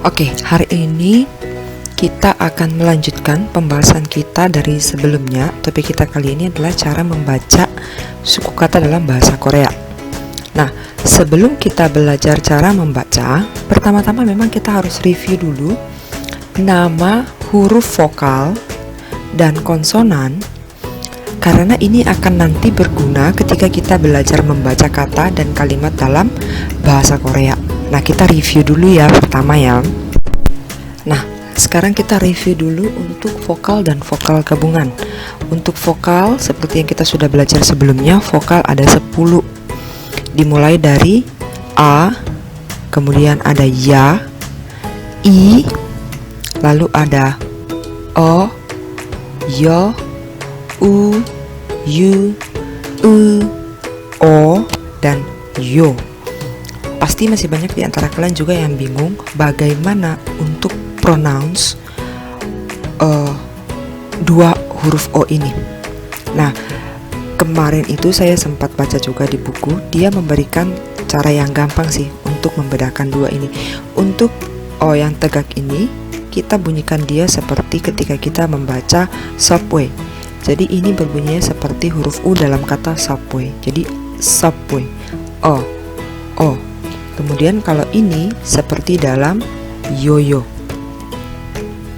Oke, hari ini kita akan melanjutkan pembahasan kita dari sebelumnya. Topik kita kali ini adalah cara membaca suku kata dalam bahasa Korea. Nah, sebelum kita belajar cara membaca, pertama-tama memang kita harus review dulu nama huruf vokal dan konsonan, karena ini akan nanti berguna ketika kita belajar membaca kata dan kalimat dalam bahasa Korea. Nah, kita review dulu ya pertama ya. Nah, sekarang kita review dulu untuk vokal dan vokal gabungan. Untuk vokal, seperti yang kita sudah belajar sebelumnya, vokal ada 10. Dimulai dari A, kemudian ada Ya, I, lalu ada O, Yo, U, Yu, O, dan Yo. Pasti masih banyak di antara kalian juga yang bingung bagaimana untuk pronounce dua huruf O ini. Nah, kemarin itu saya sempat baca juga di buku, dia memberikan cara yang gampang sih untuk membedakan dua ini. Untuk O yang tegak ini, kita bunyikan dia seperti ketika kita membaca subway. Jadi ini berbunyinya seperti huruf U dalam kata subway. Jadi subway, O, O. Kemudian kalau ini seperti dalam yoyo.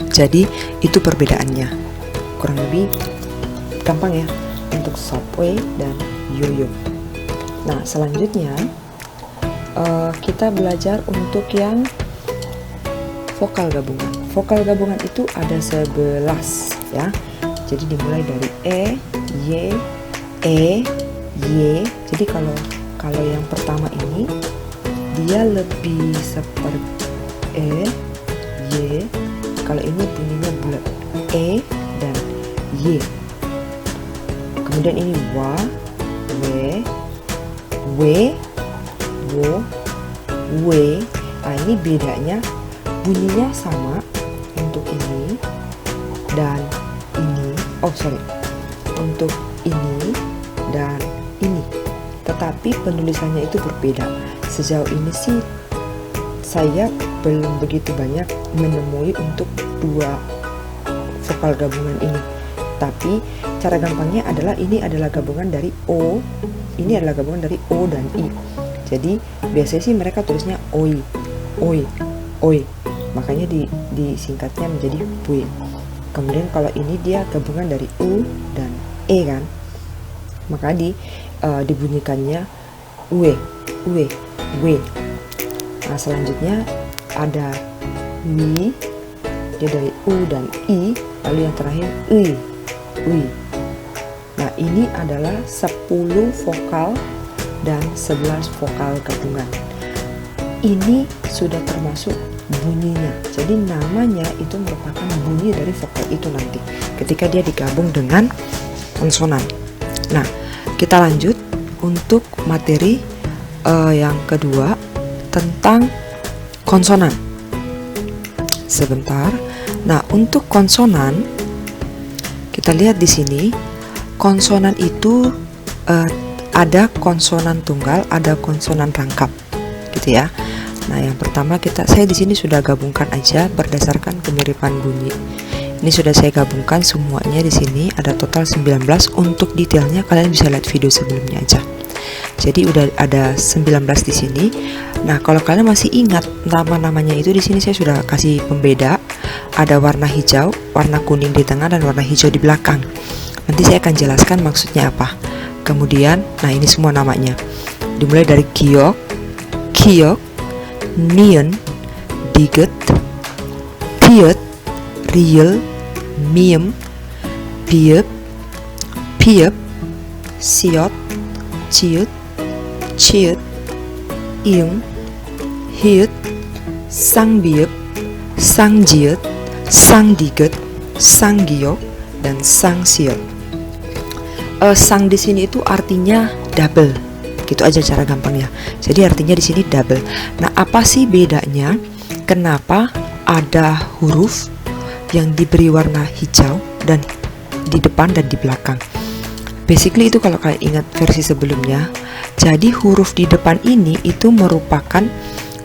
Jadi itu perbedaannya. Kurang lebih gampang ya untuk subway dan yoyo. Nah, selanjutnya kita belajar untuk yang vokal gabungan. Vokal gabungan itu ada 11 ya. Jadi dimulai dari E, Y. Jadi kalau yang pertama ini dia lebih seperti E, Y. Kalau ini bunyinya bulat, E dan Y. Kemudian ini Wa, We, Wo, We. Nah, ini bedanya bunyinya sama untuk ini dan ini. Untuk ini dan ini. Tetapi penulisannya itu berbeda. Sejauh ini sih saya belum begitu banyak menemui untuk dua vokal gabungan ini. Tapi cara gampangnya adalah ini adalah gabungan dari O, ini adalah gabungan dari O dan I. Jadi biasanya sih mereka tulisnya oi, oi. Makanya disingkatnya menjadi W. Kemudian kalau ini dia gabungan dari U dan E kan, maka dibunyikannya W. Nah, selanjutnya ada Wi, dia dari U dan I, lalu yang terakhir Ui. Nah, ini adalah 10 vokal dan 11 vokal gabungan. Ini sudah termasuk bunyinya. Jadi namanya itu merupakan bunyi dari vokal itu nanti ketika dia digabung dengan konsonan. Nah, kita lanjut untuk materi yang kedua tentang konsonan. Sebentar. Nah, untuk konsonan kita lihat di sini, konsonan itu ada konsonan tunggal, ada konsonan rangkap, gitu ya. Nah, yang pertama saya di sini sudah gabungkan aja berdasarkan kemiripan bunyi. Ini sudah saya gabungkan semuanya di sini, ada total 19. Untuk detailnya kalian bisa lihat video sebelumnya aja. Jadi udah ada 19 di sini. Nah, kalau kalian masih ingat nama-namanya itu, di sini saya sudah kasih pembeda. Ada warna hijau, warna kuning di tengah, dan warna hijau di belakang. Nanti saya akan jelaskan maksudnya apa. Kemudian, nah ini semua namanya. Dimulai dari Kyok, Nion, Diget, Piet, Riel, Miem, Piep, Siot, Ciut, Iung, Hiut, Sangbiep, Sangjiut, Sangdiget, Sanggiyok, dan Sangsiot. Sang di sini itu artinya double. Gitu aja cara gampangnya. Jadi artinya di sini double. Nah, apa sih bedanya? Kenapa ada huruf yang diberi warna hijau dan di depan dan di belakang? Basically itu kalau kalian ingat versi sebelumnya. Jadi huruf di depan ini itu merupakan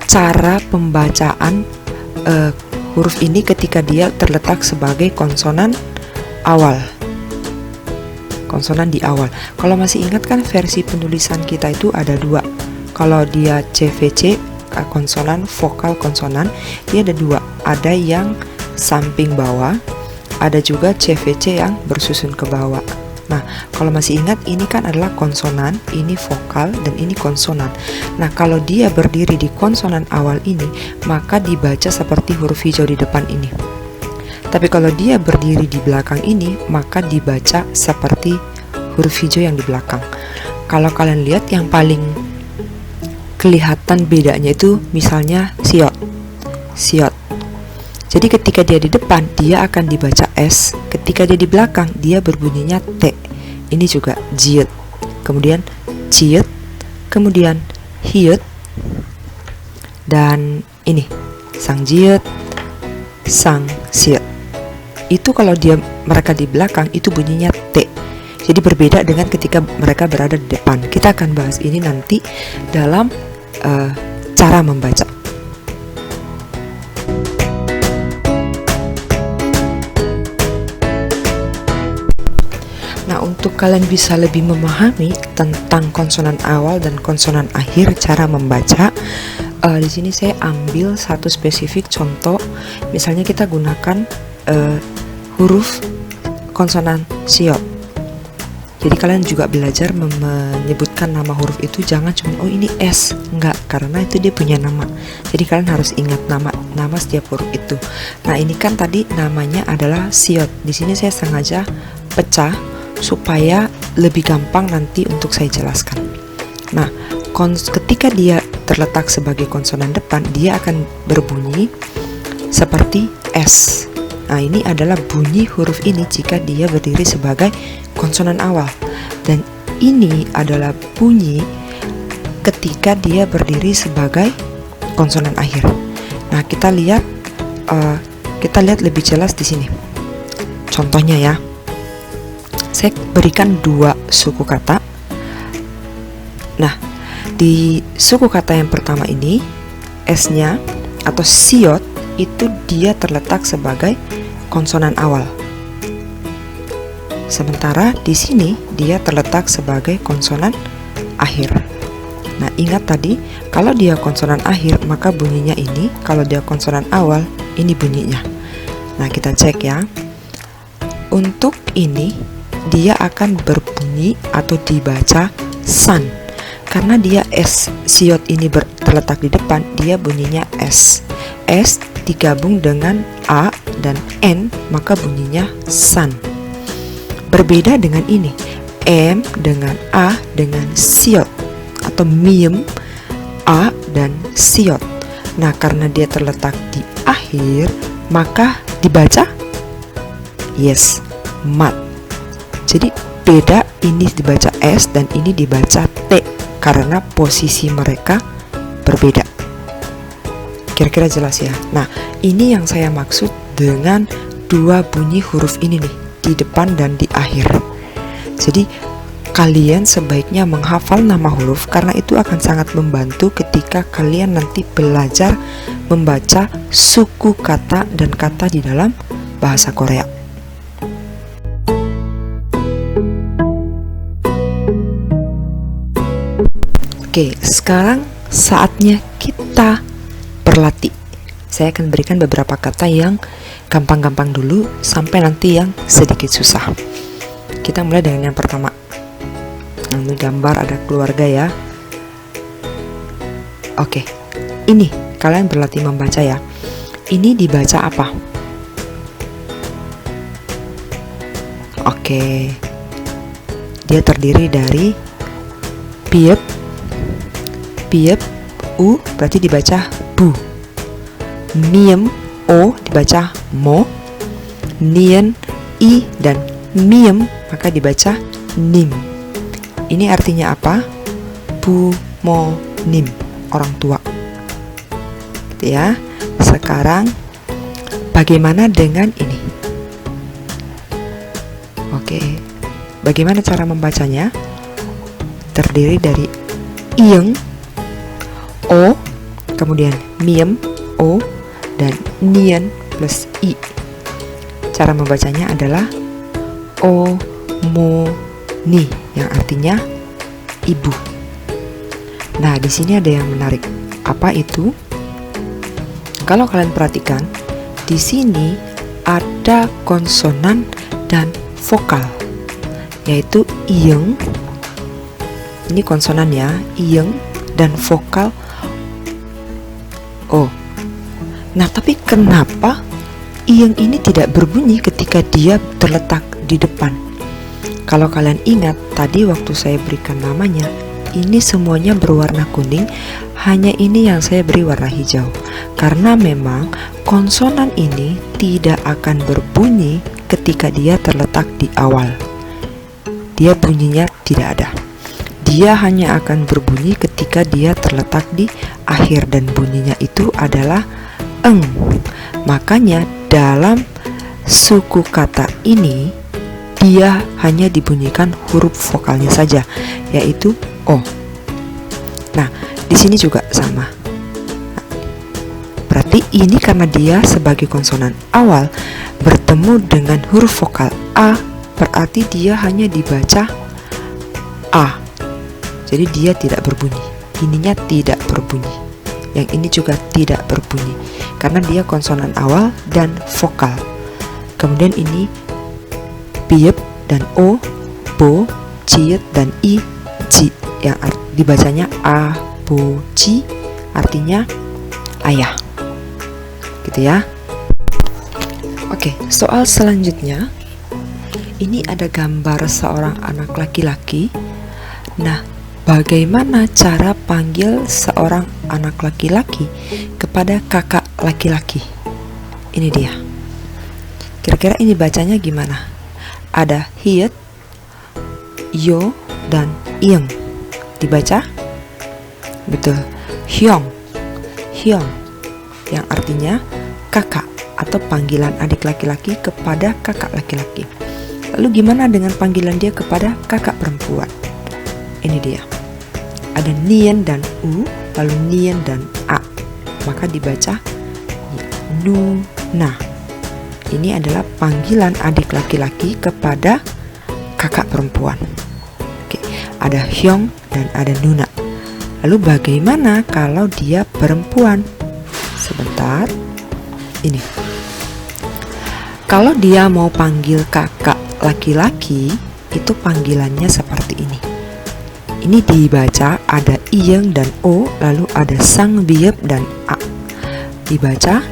cara pembacaan huruf ini ketika dia terletak sebagai konsonan awal. Konsonan di awal. Kalau masih ingat kan versi penulisan kita itu ada dua. Kalau dia CVC, konsonan, vokal konsonan, dia ada dua. Ada yang samping bawah, ada juga CVC yang bersusun ke bawah. Nah, kalau masih ingat, ini kan adalah konsonan, ini vokal, dan ini konsonan. Nah, kalau dia berdiri di konsonan awal ini, maka dibaca seperti huruf hijau di depan ini. Tapi kalau dia berdiri di belakang ini, maka dibaca seperti huruf hijau yang di belakang. Kalau kalian lihat, yang paling kelihatan bedanya itu misalnya siot. Siot. Jadi ketika dia di depan, dia akan dibaca S. Ketika dia di belakang, dia berbunyinya T. Ini juga jiut. Kemudian ciut. Kemudian hiut. Dan ini sang jiut, sang siut. Itu kalau mereka di belakang, itu bunyinya T. Jadi berbeda dengan ketika mereka berada di depan. Kita akan bahas ini nanti dalam cara membaca. Nah, untuk kalian bisa lebih memahami tentang konsonan awal dan konsonan akhir cara membaca, di sini saya ambil satu spesifik contoh. Misalnya kita gunakan huruf konsonan siot. Jadi kalian juga belajar menyebutkan nama huruf itu, jangan cuma oh ini S, enggak, karena itu dia punya nama. Jadi kalian harus ingat nama setiap huruf itu. Nah, ini kan tadi namanya adalah siot. Di sini saya sengaja pecah supaya lebih gampang nanti untuk saya jelaskan. Nah, ketika dia terletak sebagai konsonan depan, dia akan berbunyi seperti S. Nah, ini adalah bunyi huruf ini jika dia berdiri sebagai konsonan awal. Dan ini adalah bunyi ketika dia berdiri sebagai konsonan akhir. Nah, kita lihat lebih jelas di sini. Contohnya ya. Saya berikan dua suku kata. Nah, di suku kata yang pertama ini, S-nya atau siot itu dia terletak sebagai konsonan awal. Sementara di sini dia terletak sebagai konsonan akhir. Nah, ingat tadi, kalau dia konsonan akhir maka bunyinya ini, kalau dia konsonan awal ini bunyinya. Nah, kita cek ya. Untuk ini dia akan berbunyi atau dibaca san. Karena dia S, siot ini terletak di depan, dia bunyinya S. S digabung dengan A dan N, maka bunyinya san. Berbeda dengan ini, M dengan A dengan siot atau miem, A dan siot. Nah, karena dia terletak di akhir, maka dibaca yes, mat. Jadi beda, ini dibaca S dan ini dibaca T karena posisi mereka berbeda. Kira-kira jelas ya. Nah, ini yang saya maksud dengan dua bunyi huruf ini nih, di depan dan di akhir. Jadi kalian sebaiknya menghafal nama huruf karena itu akan sangat membantu ketika kalian nanti belajar membaca suku kata dan kata di dalam bahasa Korea. Oke, sekarang saatnya kita berlatih. Saya akan berikan beberapa kata yang gampang-gampang dulu sampai nanti yang sedikit susah. Kita mulai dengan yang pertama. Ini gambar ada keluarga ya. Oke, ini kalian berlatih membaca ya. Ini dibaca apa? Oke, dia terdiri dari piep, piep, u berarti dibaca bu. Miem, o dibaca mo. Nien, i dan miem maka dibaca nim. Ini artinya apa? Bu, mo, nim, orang tua. Gitu ya. Sekarang bagaimana dengan ini? Oke. Bagaimana cara membacanya? Terdiri dari ieng, o, kemudian miem, o, dan nien plus i. Cara membacanya adalah o mo ni, yang artinya ibu. Nah, di sini ada yang menarik. Apa itu? Kalau kalian perhatikan, di sini ada konsonan dan vokal, yaitu iyeng. Ini konsonan ya, iyeng, dan vokal o. Nah, tapi kenapa iyeng ini tidak berbunyi ketika dia terletak di depan? Kalau kalian ingat tadi waktu saya berikan namanya, ini semuanya berwarna kuning, hanya ini yang saya beri warna hijau. Karena memang konsonan ini tidak akan berbunyi ketika dia terletak di awal. Dia bunyinya tidak ada. Dia hanya akan berbunyi ketika dia terletak di akhir, dan bunyinya itu adalah eng. Makanya dalam suku kata ini dia hanya dibunyikan huruf vokalnya saja, yaitu o. Nah, di sini juga sama. Berarti ini karena dia sebagai konsonan awal bertemu dengan huruf vokal a, berarti dia hanya dibaca a. Jadi dia tidak berbunyi. Ininya tidak berbunyi. Yang ini juga tidak berbunyi karena dia konsonan awal dan vokal. Kemudian ini piep dan o, bo, ciet dan i, ji, yang dibacanya a, bo, ji, artinya ayah. Gitu ya. Oke, soal selanjutnya. Ini ada gambar seorang anak laki-laki. Nah, bagaimana cara panggil seorang anak laki-laki kepada kakak laki-laki? Ini dia. Kira-kira ini bacanya gimana? Ada hiet, yo, dan iyeng. Dibaca? Betul. Hyong. Hyong, yang artinya kakak atau panggilan adik laki-laki kepada kakak laki-laki. Lalu gimana dengan panggilan dia kepada kakak perempuan? Ini dia. Ada nien dan u, lalu nien dan a. Maka dibaca nu, na. Ini adalah panggilan adik laki-laki kepada kakak perempuan. Oke, ada hyong dan ada nuna. Lalu bagaimana kalau dia perempuan? Sebentar. Ini. Kalau dia mau panggil kakak laki-laki, itu panggilannya seperti ini. Ini dibaca ada iyeng dan o, lalu ada sang biep dan a. Dibaca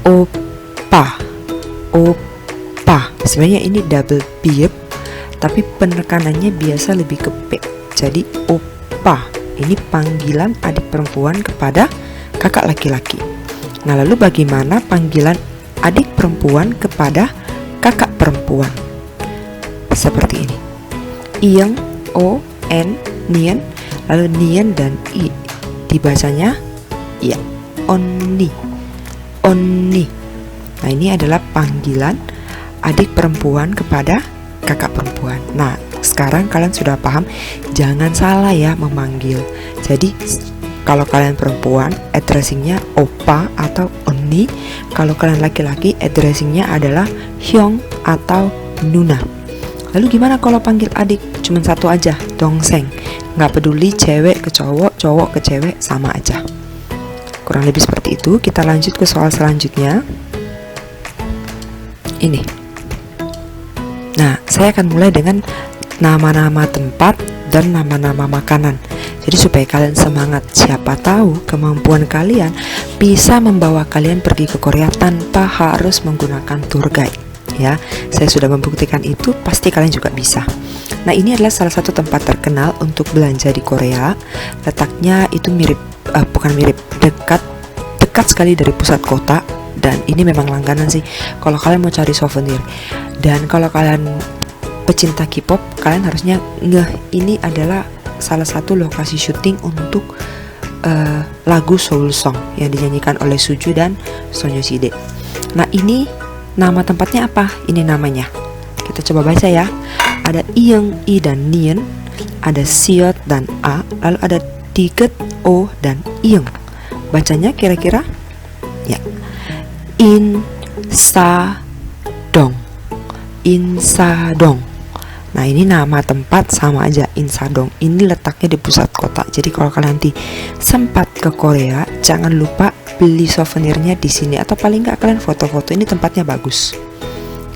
opa, opa. Sebenarnya ini double biep, tapi penekanannya biasa lebih ke p. Jadi opa. Ini panggilan adik perempuan kepada kakak laki-laki. Nah, lalu bagaimana panggilan adik perempuan kepada kakak perempuan? Seperti ini. Iyeng, o, n, nien, lalu nien dan i. Dibacanya ya, onni, onni. Nah, ini adalah panggilan adik perempuan kepada kakak perempuan. Nah, sekarang kalian sudah paham, jangan salah ya memanggil. Jadi kalau kalian perempuan, addressingnya opa atau onni. Kalau kalian laki-laki, addressingnya adalah hyong atau nuna. Lalu gimana kalau panggil adik? Cuman satu aja, dongseng. Nggak peduli cewek ke cowok, cowok ke cewek, sama aja. Kurang lebih seperti itu. Kita lanjut ke soal selanjutnya. Ini. Nah, saya akan mulai dengan nama-nama tempat dan nama-nama makanan. Jadi supaya kalian semangat, siapa tahu kemampuan kalian bisa membawa kalian pergi ke Korea tanpa harus menggunakan tour guide. Ya, saya sudah membuktikan itu, pasti kalian juga bisa. Nah, ini adalah salah satu tempat terkenal untuk belanja di Korea. Letaknya itu dekat sekali dari pusat kota, dan ini memang langganan sih kalau kalian mau cari souvenir. Dan kalau kalian pecinta K-pop, kalian harusnya ini adalah salah satu lokasi syuting untuk lagu Seoul Song yang dinyanyikan oleh Suju dan Sonyoside. Nah, ini nama tempatnya apa? Ini namanya. Kita coba baca ya. Ada iyeng, i dan nien, ada siot dan a, lalu ada diget, o dan iyeng. Bacanya kira-kira Ya, Insadong. Insadong. Nah, ini nama tempat sama aja, Insadong. Ini letaknya di pusat kota. Jadi kalau kalian nanti sempat ke Korea, jangan lupa beli souvenirnya di sini, atau paling nggak kalian foto-foto. Ini tempatnya bagus.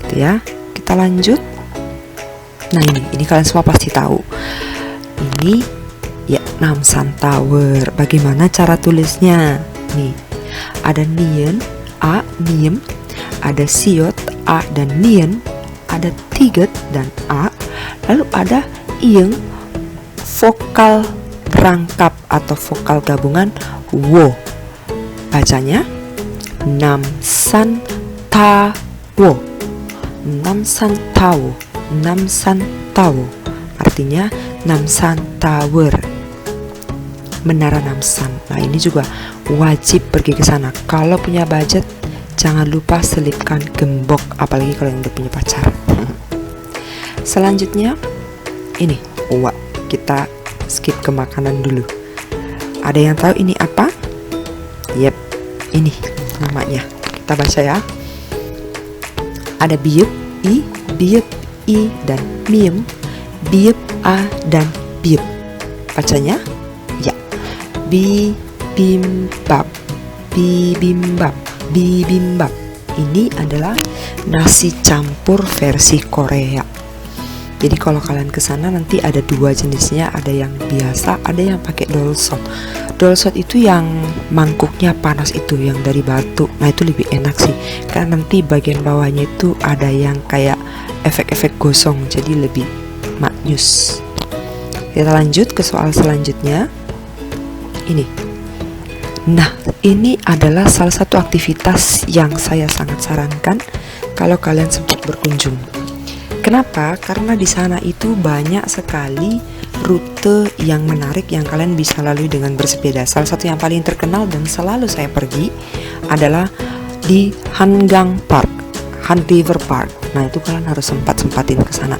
Gitu ya. Kita lanjut. Nah, ini kalian semua pasti tahu. Ini ya, Namsan Tower. Bagaimana cara tulisnya? Nih, ada Nien, A, Niem, ada Siot, A dan Nien, ada Tiget dan A, lalu ada Ieng, vokal rangkap atau vokal gabungan Wo. Bacanya Namsan Tawo. Namsan Tawo. Namsan Tawo. Artinya Namsan Tower, Menara Namsan. Nah, ini juga wajib pergi ke sana. Kalau punya budget, jangan lupa selipkan gembok, apalagi kalau yang udah punya pacar. Selanjutnya ini, kita skip ke makanan dulu. Ada yang tahu ini apa? Yep, ini namanya. Kita baca ya. Ada biup i, biup i dan miem, biup a dan biup. Bacanya ya, bibimbap, bibimbap, bibimbap. Ini adalah nasi campur versi Korea. Jadi kalau kalian kesana nanti ada dua jenisnya, ada yang biasa, ada yang pakai dolsot. Dolsot itu yang mangkuknya panas itu, yang dari batu. Nah, itu lebih enak sih, karena nanti bagian bawahnya itu ada yang kayak efek-efek gosong, jadi lebih maknyus. Kita lanjut ke soal selanjutnya. Ini. Nah, ini adalah salah satu aktivitas yang saya sangat sarankan kalau kalian sempat berkunjung. Kenapa? Karena di sana itu banyak sekali rute yang menarik yang kalian bisa lalui dengan bersepeda. Salah satu yang paling terkenal dan selalu saya pergi adalah di Hangang Park, Han River Park. Nah, itu kalian harus sempatin ke sana.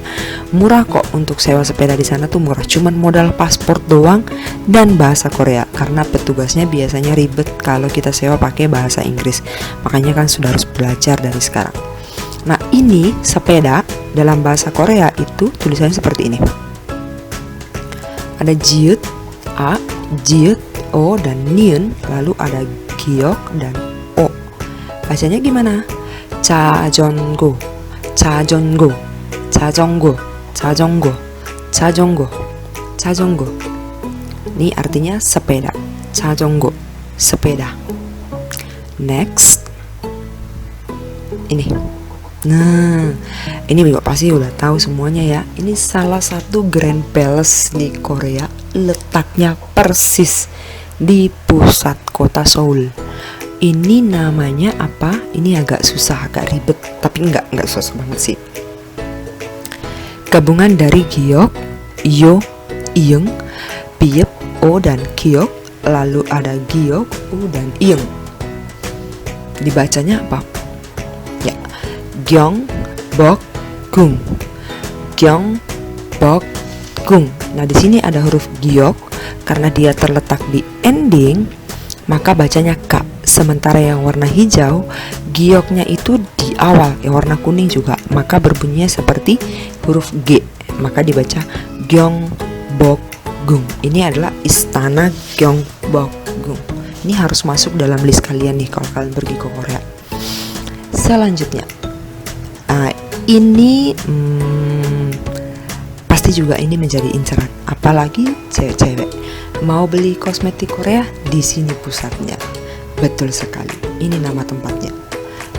Murah kok untuk sewa sepeda di sana tuh murah. Cuman modal paspor doang dan bahasa Korea, karena petugasnya biasanya ribet kalau kita sewa pakai bahasa Inggris. Makanya kan sudah harus belajar dari sekarang. Nah, ini sepeda dalam bahasa Korea itu tulisannya seperti ini. Ada jiut A, jiut O dan niun, lalu ada giok dan O. Bacanya gimana? 자전거, 자전거, 자전거, 자전거, 자전거, 자전거. Ini artinya sepeda. 자전거, sepeda. Next. Ini. Nah, ini juga pasti udah tahu semuanya ya. Ini salah satu Grand Palace di Korea, letaknya persis di pusat kota Seoul. Ini namanya apa? Ini agak susah, agak ribet, tapi enggak susah banget sih. Gabungan dari giok, yo, ieng, biep, o dan kiok, lalu ada giok, u dan ieng. Dibacanya apa? Ya, gyong, bok, gung, gyong, bok, gung. Nah, di sini ada huruf giok karena dia terletak di ending, maka bacanya ka. Sementara yang warna hijau, gioknya itu di awal, yang warna kuning juga, maka berbunyinya seperti huruf G, maka dibaca Gyeongbokgung. Ini adalah istana Gyeongbokgung. Ini harus masuk dalam list kalian nih kalau kalian pergi ke Korea. Selanjutnya, ini pasti juga ini menjadi incaran, apalagi cewek-cewek mau beli kosmetik Korea, di sini pusatnya. Betul sekali, ini nama tempatnya.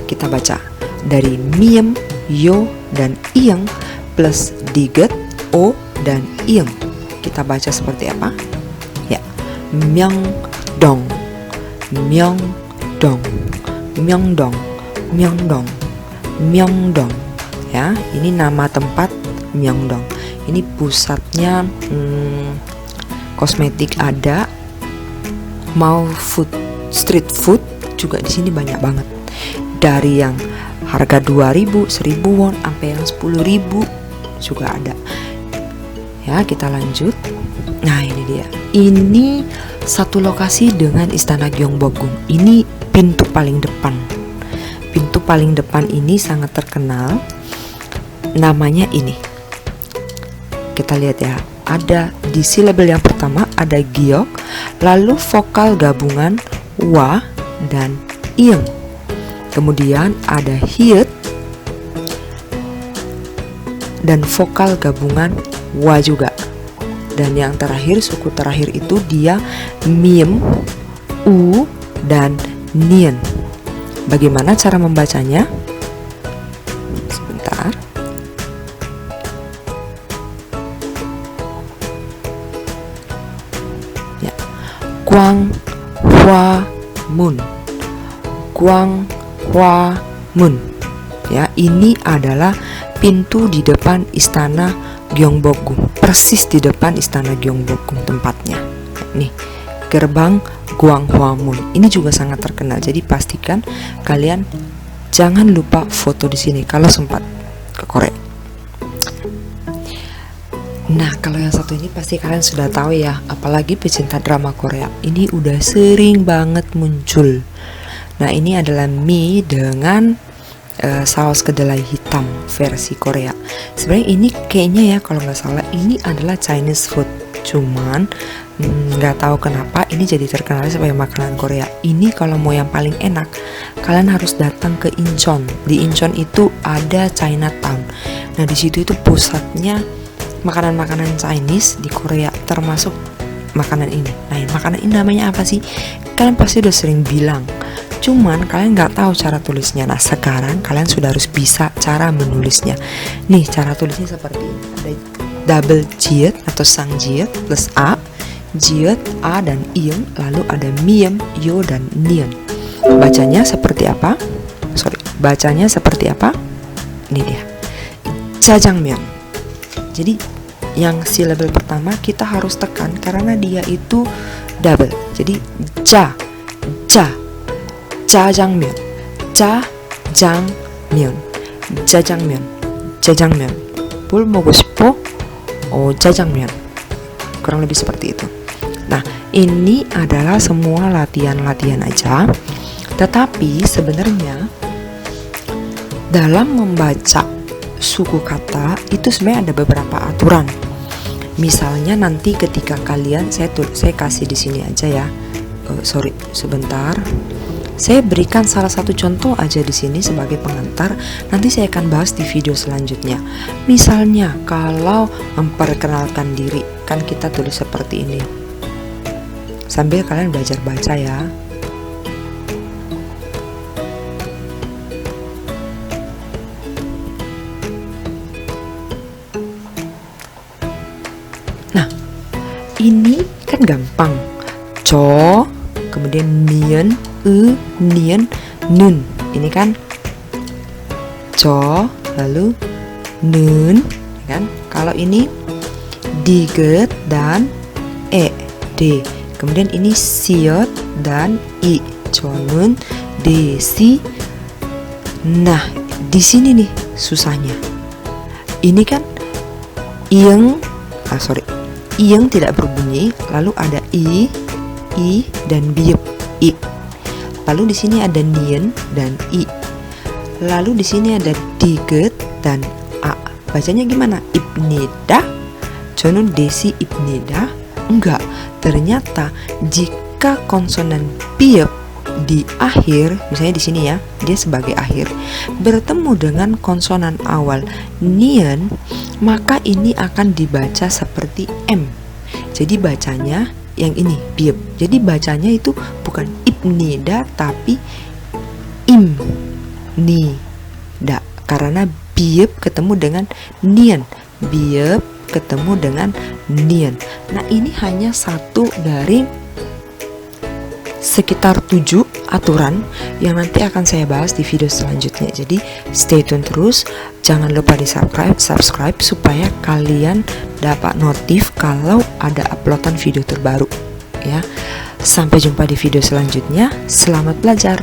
Kita baca dari miem, yo, dan ieng plus diget, o, dan ieng. Kita baca seperti apa? Ya, Myeongdong, Myeongdong, Myeongdong, Myeongdong, Myeongdong. Ya, ini nama tempat Myeongdong. Ini pusatnya kosmetik ada, mau street food juga di sini banyak banget. Dari yang harga 2.000, 1.000 won sampai yang 10.000 juga ada. Ya, kita lanjut. Nah, ini dia. Ini satu lokasi dengan istana Gyeongbokgung. Ini pintu paling depan. Pintu paling depan ini sangat terkenal, namanya ini. Kita lihat ya, ada di silabel yang pertama ada giok, lalu vokal gabungan wa dan ing. Kemudian ada hiet dan vokal gabungan wa juga. Dan yang terakhir, suku terakhir itu dia miem, u, dan nien. Bagaimana cara membacanya? Sebentar. Ya. Guang Hua Mun. Guang Hua Mun. Ya, ini adalah pintu di depan istana Gyeongbokgung, persis di depan istana Gyeongbokgung tempatnya. Nih, gerbang Gwanghwamun. Ini juga sangat terkenal. Jadi pastikan kalian jangan lupa foto di sini kalau sempat ke Korea. Nah, kalau yang satu ini pasti kalian sudah tahu ya, apalagi pecinta drama Korea. Ini udah sering banget muncul. Nah, ini adalah mie dengan saus kedelai hitam versi Korea. Sebenarnya ini kayaknya ya, kalau nggak salah ini adalah Chinese food, cuman nggak tahu kenapa ini jadi terkenal sebagai makanan Korea. Ini kalau mau yang paling enak, kalian harus datang ke Incheon. Di Incheon itu ada Chinatown. Nah, di situ itu pusatnya makanan-makanan Chinese di Korea, termasuk makanan ini. Nah, makanan ini namanya apa sih? Kalian pasti udah sering bilang, cuman kalian nggak tahu cara tulisnya. Nah, sekarang kalian sudah harus bisa cara menulisnya. Nih, cara tulisnya seperti ini. Ada double jiet atau sang jiet plus a, jiet, a dan ing, lalu ada miem, yo dan nien. Bacanya seperti apa? Bacanya seperti apa? Ini dia, jajangmyeon. Jadi yang silabel pertama kita harus tekan karena dia itu double. Jadi jajangmyeon, jajangmyeon. 뭘 먹고 싶어? jajangmyeon. Kurang lebih seperti itu. Nah, ini adalah semua latihan-latihan aja. Tetapi sebenarnya dalam membaca suku kata itu sebenarnya ada beberapa aturan. Misalnya nanti ketika kalian, saya kasih di sini aja ya. Sebentar. Saya berikan salah satu contoh aja di sini sebagai pengantar. Nanti saya akan bahas di video selanjutnya. Misalnya kalau memperkenalkan diri, kan kita tulis seperti ini. Sambil kalian belajar baca ya. Nah, ini kan gampang. Co, kemudian nien, nien, nun. Ini kan co, lalu nun, kan? Kalau ini diget dan d. Kemudian ini siot dan i. Conun, desi. Nah, di sini nih susahnya. Ini kan ing tidak berbunyi, lalu ada i dan biep, i. Lalu di sini ada nien dan i. Lalu di sini ada diget dan a. Bacanya gimana? Ibnida. Conun desi ibnida. Enggak. Ternyata jika konsonan biep di akhir, misalnya di sini ya, dia sebagai akhir, bertemu dengan konsonan awal nien, maka ini akan dibaca seperti m. Jadi bacanya yang ini biep. Jadi bacanya itu bukan ibnida tapi imnida, karena biep ketemu dengan nien, biep ketemu dengan nien. Nah, ini hanya satu dari sekitar 7 aturan yang nanti akan saya bahas di video selanjutnya. Jadi stay tune terus, jangan lupa di subscribe supaya kalian dapat notif kalau ada uploadan video terbaru ya. Sampai jumpa di video selanjutnya. Selamat belajar.